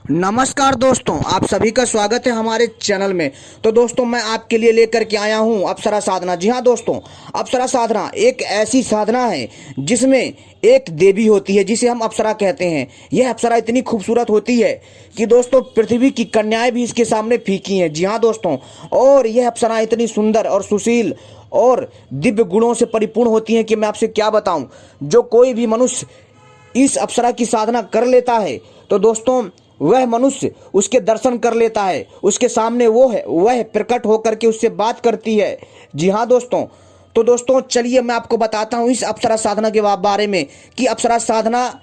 नमस्कार दोस्तों, आप सभी का स्वागत है हमारे चैनल में। तो दोस्तों, मैं आपके लिए लेकर के आया हूं अप्सरा साधना। जी हां दोस्तों, अप्सरा साधना एक ऐसी साधना है जिसमें एक देवी होती है जिसे हम अप्सरा कहते हैं। यह अप्सरा इतनी खूबसूरत होती है कि दोस्तों पृथ्वी की कन्याएं भी इसके सामने फीकी हैं। जी हां दोस्तों, और यह अप्सरा इतनी सुंदर और सुशील और दिव्य गुणों से परिपूर्ण होती हैं कि मैं आपसे क्या बताऊं। जो कोई भी मनुष्य इस अप्सरा की साधना कर लेता है तो दोस्तों वह मनुष्य उसके दर्शन कर लेता है, उसके सामने वह प्रकट होकर के उससे बात करती है। जी हाँ दोस्तों, तो दोस्तों चलिए मैं आपको बताता हूँ इस अप्सरा साधना के बारे में कि अप्सरा साधना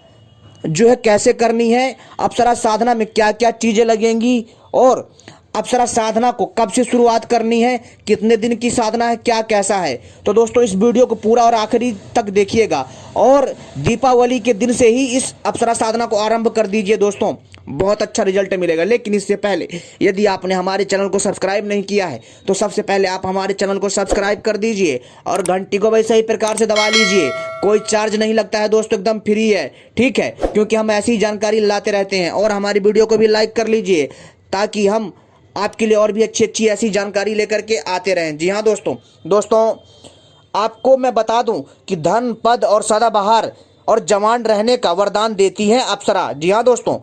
जो है कैसे करनी है, अप्सरा साधना में क्या क्या चीज़ें लगेंगी और अप्सरा साधना को कब से शुरुआत करनी है, कितने दिन की साधना है, क्या कैसा है। तो दोस्तों इस वीडियो को पूरा और आखिरी तक देखिएगा और दीपावली के दिन से ही इस अप्सरा साधना को आरंभ कर दीजिए। दोस्तों बहुत अच्छा रिजल्ट मिलेगा। लेकिन इससे पहले यदि आपने हमारे चैनल को सब्सक्राइब नहीं किया है तो सबसे पहले आप हमारे चैनल को सब्सक्राइब कर दीजिए और घंटी को वैसे ही प्रकार से दबा लीजिए। कोई चार्ज नहीं लगता है दोस्तों, एकदम फ्री है, ठीक है, क्योंकि हम ऐसी जानकारी लाते रहते हैं। और हमारी वीडियो को भी लाइक कर लीजिए ताकि हम आपके लिए और भी अच्छी अच्छी ऐसी जानकारी लेकर के आते रहें। जी हाँ दोस्तों आपको मैं बता दूं कि धन, पद और सदाबहार और जवान रहने का वरदान देती है अप्सरा। जी हाँ दोस्तों,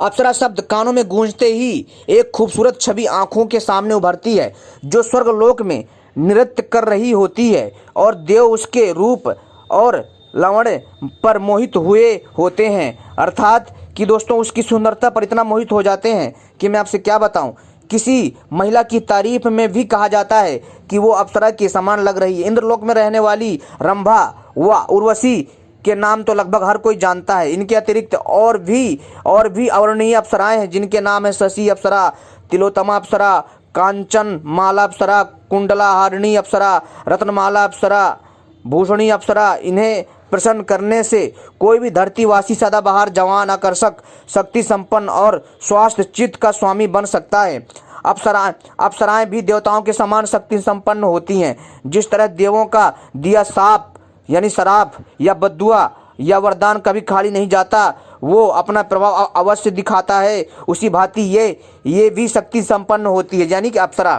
अप्सरा शब्द कानों में गूंजते ही एक खूबसूरत छवि आंखों के सामने उभरती है जो स्वर्गलोक में नृत्य कर रही होती है और देव उसके रूप और लावण्य पर मोहित हुए होते हैं। अर्थात कि दोस्तों उसकी सुंदरता पर इतना मोहित हो जाते हैं कि मैं आपसे क्या बताऊं। किसी महिला की तारीफ में भी कहा जाता है कि वो अप्सरा के समान लग रही है। इंद्रलोक में रहने वाली रंभा व उर्वशी के नाम तो लगभग हर कोई जानता है। इनके अतिरिक्त और भी अवर्णनीय अप्सराएं हैं जिनके नाम है शशि अप्सरा, तिलोत्तमा अप्सरा, कांचन माला अप्सरा, कुंडला हारिणी अप्सरा, रत्नमाला अप्सरा, भूषणी अप्सरा। इन्हें प्रसन्न करने से कोई भी धरतीवासी सदाबहार, जवान, आकर्षक, शक्ति संपन्न और स्वास्थ्य चित्त का स्वामी बन सकता है। अप्सराएं भी देवताओं के समान शक्ति संपन्न होती हैं। जिस तरह देवों का दिया साप यानी शराब या बद्दुआ या वरदान कभी खाली नहीं जाता, वो अपना प्रभाव अवश्य दिखाता है, उसी भांति ये भी शक्ति संपन्न होती है, यानी कि अप्सरा।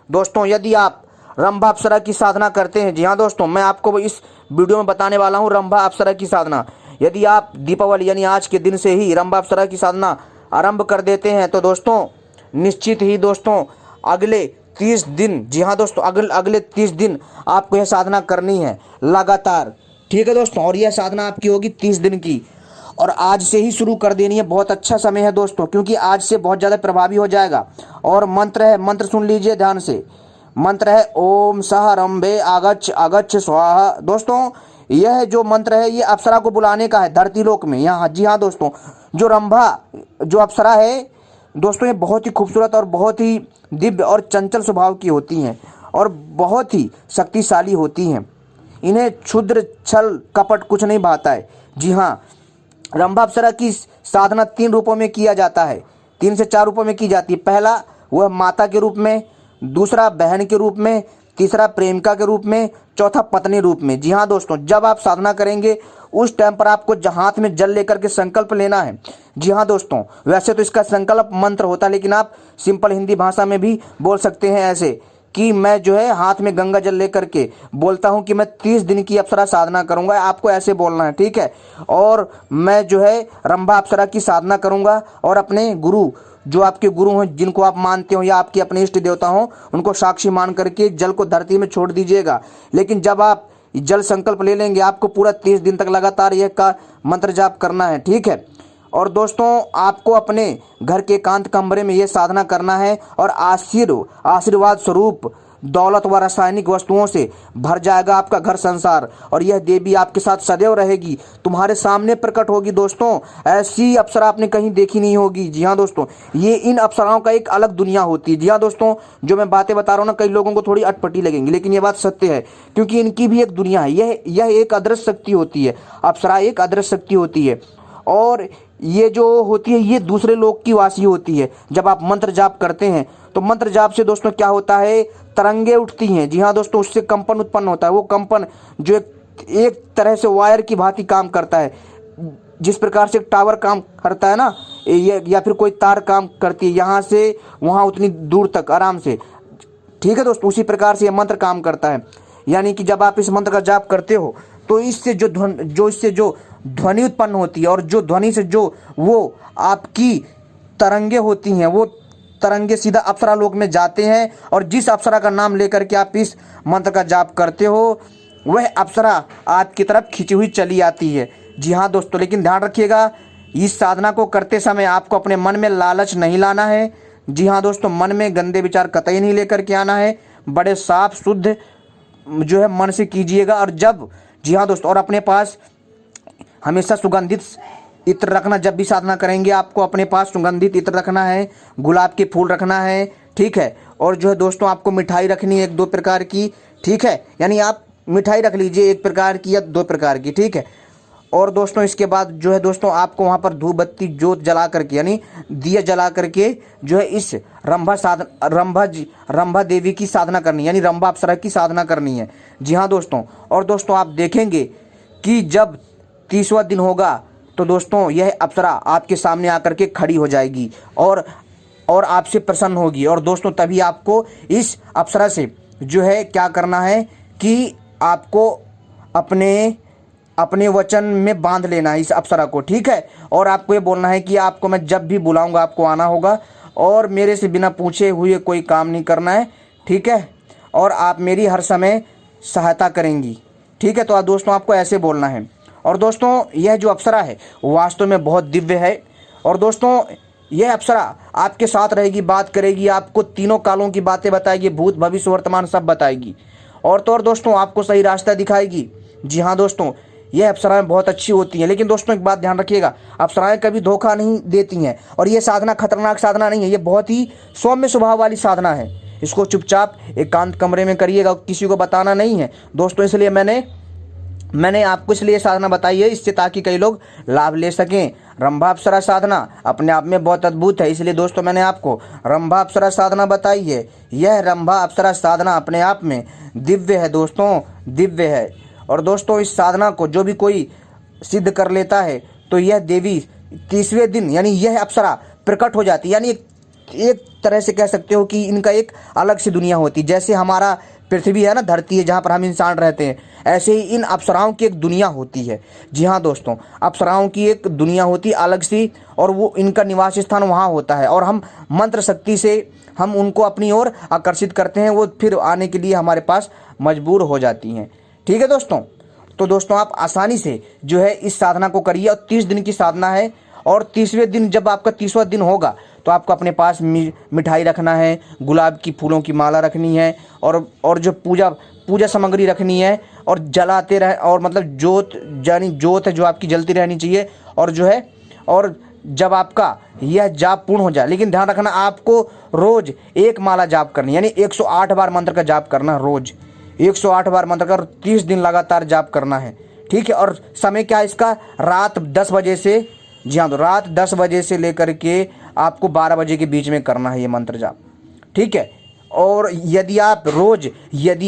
दोस्तों यदि आप रंभा अप्सरा की साधना करते हैं, जी हाँ दोस्तों मैं आपको इस वीडियो में बताने वाला हूँ रंभा अप्सरा की साधना। यदि आप दीपावली यानी आज के दिन से ही रंभा अप्सरा की साधना आरंभ कर देते हैं तो दोस्तों निश्चित ही दोस्तों अगले 30 दिन, जी हाँ दोस्तों अगले 30 दिन आपको यह साधना करनी है लगातार, ठीक है दोस्तों। और यह साधना आपकी होगी 30 दिन की और आज से ही शुरू कर देनी है। बहुत अच्छा समय है दोस्तों, क्योंकि आज से बहुत ज़्यादा प्रभावी हो जाएगा। और मंत्र है, मंत्र सुन लीजिए ध्यान से। मंत्र है ओम सह रंभे आगच्छ आगच्छ स्वाहा। दोस्तों यह जो मंत्र है ये अप्सरा को बुलाने का है धरती लोक में। यहाँ जी हाँ दोस्तों, जो रंभा जो अप्सरा है दोस्तों ये बहुत ही खूबसूरत और बहुत ही दिव्य और चंचल स्वभाव की होती हैं और बहुत ही शक्तिशाली होती हैं। इन्हें क्षुद्र छल कपट कुछ नहीं भाता है। जी हाँ, रंभा अप्सरा की साधना 3 रूपों में किया जाता है, 3 से 4 रूपों में की जाती है। पहला वह माता के रूप में, दूसरा बहन के रूप में, तीसरा प्रेमिका के रूप में, चौथा पत्नी रूप में। जी हाँ दोस्तों, जब आप साधना करेंगे उस टाइम पर आपको हाथ में जल लेकर के संकल्प लेना है। जी हाँ दोस्तों, वैसे तो इसका संकल्प मंत्र होता है लेकिन आप सिंपल हिंदी भाषा में भी बोल सकते हैं ऐसे कि मैं जो है हाथ में गंगा जल लेकर के बोलता हूं कि मैं 30 दिन की अप्सरा साधना करूंगा। आपको ऐसे बोलना है, ठीक है। और मैं जो है रंभा अप्सरा की साधना करूंगा और अपने गुरु, जो आपके गुरु हैं जिनको आप मानते हो या आपके अपने इष्ट देवता हो, उनको साक्षी मान करके जल को धरती में छोड़ दीजिएगा। लेकिन जब आप जल संकल्प ले लेंगे आपको पूरा 30 दिन तक लगातार यह का मंत्र जाप करना है, ठीक है। और दोस्तों आपको अपने घर के एकांत कमरे में यह साधना करना है और आशीर्वाद स्वरूप दौलत व रासायनिक वस्तुओं से भर जाएगा आपका घर संसार और यह देवी आपके साथ सदैव रहेगी, तुम्हारे सामने प्रकट होगी। दोस्तों ऐसी अप्सरा आपने कहीं देखी नहीं होगी। जी हाँ दोस्तों, ये इन अप्सराओं का एक अलग दुनिया होती है। जी हाँ दोस्तों, जो मैं बातें बता रहा हूँ ना कई लोगों को थोड़ी अटपटी लगेंगी लेकिन ये बात सत्य है, क्योंकि इनकी भी एक दुनिया है। यह एक अदृश्य शक्ति होती है, अप्सरा एक अदृश्य शक्ति होती है और ये जो होती है ये दूसरे लोक की वासी होती है। जब आप मंत्र जाप करते हैं तो मंत्र जाप से दोस्तों क्या होता है, तरंगे उठती हैं। जी हाँ दोस्तों, उससे कंपन उत्पन्न होता है। वो कंपन जो एक तरह से वायर की भांति काम करता है। जिस प्रकार से एक टावर काम करता है ना, या फिर कोई तार काम करती है यहाँ से वहाँ उतनी दूर तक आराम से, ठीक है दोस्तों, उसी प्रकार से ये मंत्र काम करता है। यानी कि जब आप इस मंत्र का जाप करते हो तो इससे जो ध्वनि उत्पन्न होती है और जो ध्वनि से जो वो आपकी तरंगे होती हैं, वो तरंगे सीधा अप्सरा लोक में जाते हैं, और जिस अप्सरा का नाम लेकर के आप इस मंत्र का जाप करते हो वह अप्सरा आपकी तरफ खिंची हुई चली आती है। जी हाँ दोस्तों, लेकिन ध्यान रखिएगा, इस साधना को करते समय आपको अपने मन में लालच नहीं लाना है। जी हाँ दोस्तों, मन में गंदे विचार कतई नहीं लेकर के आना है, बड़े साफ शुद्ध जो है मन से कीजिएगा। और जब, जी हाँ दोस्तों, और अपने पास हमेशा सुगंधित इत्र रखना। जब भी साधना करेंगे आपको अपने पास सुगंधित इत्र रखना है, गुलाब के फूल रखना है, ठीक है। और जो है दोस्तों आपको मिठाई रखनी है 1-2 प्रकार की, ठीक है, यानी आप मिठाई रख लीजिए 1 प्रकार की या 2 प्रकार की, ठीक है। और दोस्तों इसके बाद जो है दोस्तों आपको वहाँ पर धूप बत्ती जोत जला करके, यानी दिया जला करके जो है इस रंभा देवी की साधना करनी है, यानी रंभा अप्सरा की साधना करनी है। जी हाँ दोस्तों, और दोस्तों आप देखेंगे कि जब 30वां दिन होगा तो दोस्तों यह अप्सरा आपके सामने आकर के खड़ी हो जाएगी और आपसे प्रसन्न होगी। और दोस्तों तभी आपको इस अप्सरा से जो है क्या करना है कि आपको अपने वचन में बांध लेना है इस अप्सरा को, ठीक है। और आपको ये बोलना है कि आपको मैं जब भी बुलाऊंगा आपको आना होगा, और मेरे से बिना पूछे हुए कोई काम नहीं करना है, ठीक है, और आप मेरी हर समय सहायता करेंगी, ठीक है। तो दोस्तों आपको ऐसे बोलना है। और दोस्तों यह जो अप्सरा है वास्तव में बहुत दिव्य है, और दोस्तों यह अप्सरा आपके साथ रहेगी, बात करेगी, आपको तीनों कालों की बातें बताएगी, भूत भविष्य वर्तमान सब बताएगी, और तो और दोस्तों आपको सही रास्ता दिखाएगी। जी हाँ दोस्तों, यह अप्सराएं बहुत अच्छी होती हैं। लेकिन दोस्तों एक बात ध्यान रखिएगा, अप्सराएं कभी धोखा नहीं देती हैं, और ये साधना खतरनाक साधना नहीं है, ये बहुत ही सौम्य स्वभाव वाली साधना है। इसको चुपचाप एकांत कमरे में करिएगा, किसी को बताना नहीं है दोस्तों। इसलिए मैंने आपको इसलिए साधना बताई है, इससे ताकि कई लोग लाभ ले सकें। रंभा अप्सरा साधना अपने आप में बहुत अद्भुत है, इसलिए दोस्तों मैंने आपको रंभा अप्सरा साधना बताई है। यह रंभा अप्सरा साधना अपने आप में दिव्य है दोस्तों, दिव्य है। और दोस्तों इस साधना को जो भी कोई सिद्ध कर लेता है तो यह देवी 30वें दिन यानी यह अप्सरा प्रकट हो जाती है। यानी एक तरह से कह सकते हो कि इनका एक अलग सी दुनिया होती है। जैसे हमारा पृथ्वी है ना, धरती है जहाँ पर हम इंसान रहते हैं, ऐसे ही इन अप्सराओं की एक दुनिया होती है। जी हाँ दोस्तों, अप्सराओं की एक दुनिया होती है अलग सी, और वो इनका निवास स्थान वहाँ होता है, और हम मंत्र शक्ति से हम उनको अपनी ओर आकर्षित करते हैं, वो फिर आने के लिए हमारे पास मजबूर हो जाती हैं, ठीक है दोस्तों। तो दोस्तों आप आसानी से जो है इस साधना को करिए, और 30 दिन की साधना है। और 30वें दिन जब आपका 30वां दिन होगा तो आपको अपने पास मिठाई रखना है, गुलाब की फूलों की माला रखनी है, और जो पूजा सामग्री रखनी है, और जलाते रहे, और मतलब जोत है जो आपकी जलती रहनी चाहिए। और जो है, और जब आपका यह जाप पूर्ण हो जाए, लेकिन ध्यान रखना आपको रोज 1 माला जाप करनी, यानी 108 बार मंत्र का जाप करना, रोज 108 बार मंत्र का 30 दिन लगातार जाप करना है, ठीक है। और समय क्या है इसका, रात 10 बजे से, जी हाँ, तो रात 10 बजे से लेकर के आपको 12 बजे के बीच में करना है ये मंत्र जाप, ठीक है। और यदि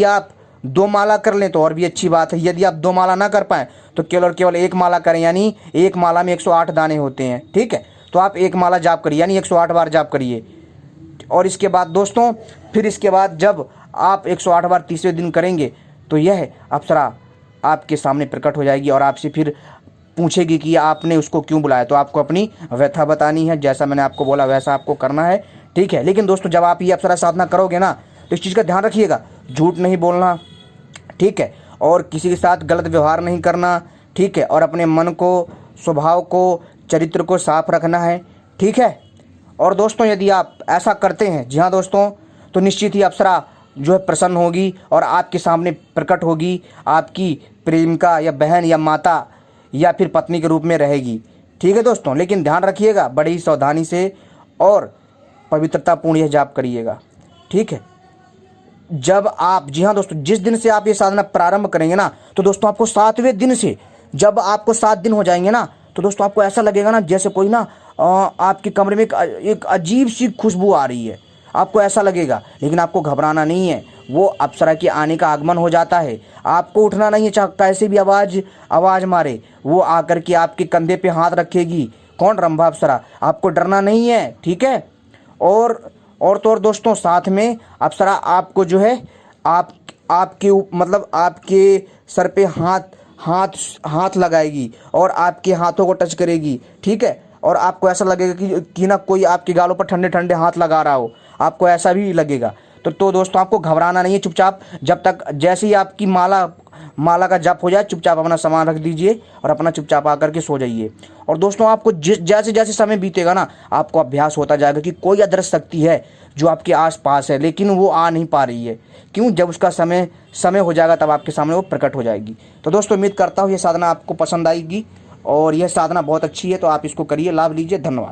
आप 2 माला कर लें तो और भी अच्छी बात है। यदि आप 2 माला ना कर पाएँ तो केवल 1 माला करें, यानी 1 माला में 108 दाने होते हैं, ठीक है। तो आप 1 माला जाप करिए, यानी 108 बार जाप करिए। और इसके बाद दोस्तों, फिर इसके बाद जब आप 108 बार 30वें दिन करेंगे तो यह अप्सरा आपके सामने प्रकट हो जाएगी, और आपसे फिर पूछेगी कि आपने उसको क्यों बुलाया। तो आपको अपनी व्यथा बतानी है, जैसा मैंने आपको बोला वैसा आपको करना है, ठीक है। लेकिन दोस्तों जब आप ये अप्सरा साधना करोगे ना, तो इस चीज़ का ध्यान रखिएगा, झूठ नहीं बोलना, ठीक है, और किसी के साथ गलत व्यवहार नहीं करना, ठीक है, और अपने मन को, स्वभाव को, चरित्र को साफ रखना है, ठीक है। और दोस्तों यदि आप ऐसा करते हैं, जी हाँ दोस्तों, तो निश्चित ही अप्सरा जो है प्रसन्न होगी और आपके सामने प्रकट होगी, आपकी प्रेमिका या बहन या माता या फिर पत्नी के रूप में रहेगी, ठीक है दोस्तों। लेकिन ध्यान रखिएगा, बड़ी ही सावधानी से और पवित्रतापूर्ण यह जाप करिएगा, ठीक है। जब आप, जी हाँ दोस्तों, जिस दिन से आप ये साधना प्रारंभ करेंगे ना, तो दोस्तों आपको 7वें दिन से, जब आपको 7 दिन हो जाएंगे ना, तो दोस्तों आपको ऐसा लगेगा ना जैसे कोई ना आपके कमरे में एक अजीब सी खुशबू आ रही है, आपको ऐसा लगेगा। लेकिन आपको घबराना नहीं है, वो अप्सरा के आने का आगमन हो जाता है। आपको उठना नहीं है, चाहे कैसे भी आवाज़ मारे, वो आकर के आपके कंधे पे हाथ रखेगी। कौन? रंभा अप्सरा। आपको डरना नहीं है, ठीक है। और तो और दोस्तों, साथ में अप्सरा आपको जो है आपके मतलब आपके सर पे हाथ लगाएगी और आपके हाथों को टच करेगी, ठीक है। और आपको ऐसा लगेगा कि ना कोई आपके गालों पर ठंडे ठंडे हाथ लगा रहा हो, आपको ऐसा भी लगेगा। तो दोस्तों, आपको घबराना नहीं है। चुपचाप जब तक जैसे ही आपकी माला का जप हो जाए, चुपचाप अपना सामान रख दीजिए और अपना चुपचाप आकर के सो जाइए। और दोस्तों, आपको जैसे जैसे समय बीतेगा ना, आपको अभ्यास होता जाएगा कि कोई अदृश्य शक्ति है जो आपके आसपास है, लेकिन वो आ नहीं पा रही है। क्यों? जब उसका समय हो जाएगा तब आपके सामने वो प्रकट हो जाएगी। तो दोस्तों, उम्मीद करता हूँ ये साधना आपको पसंद आएगी और यह साधना बहुत अच्छी है, तो आप इसको करिए, लाभ लीजिए। धन्यवाद।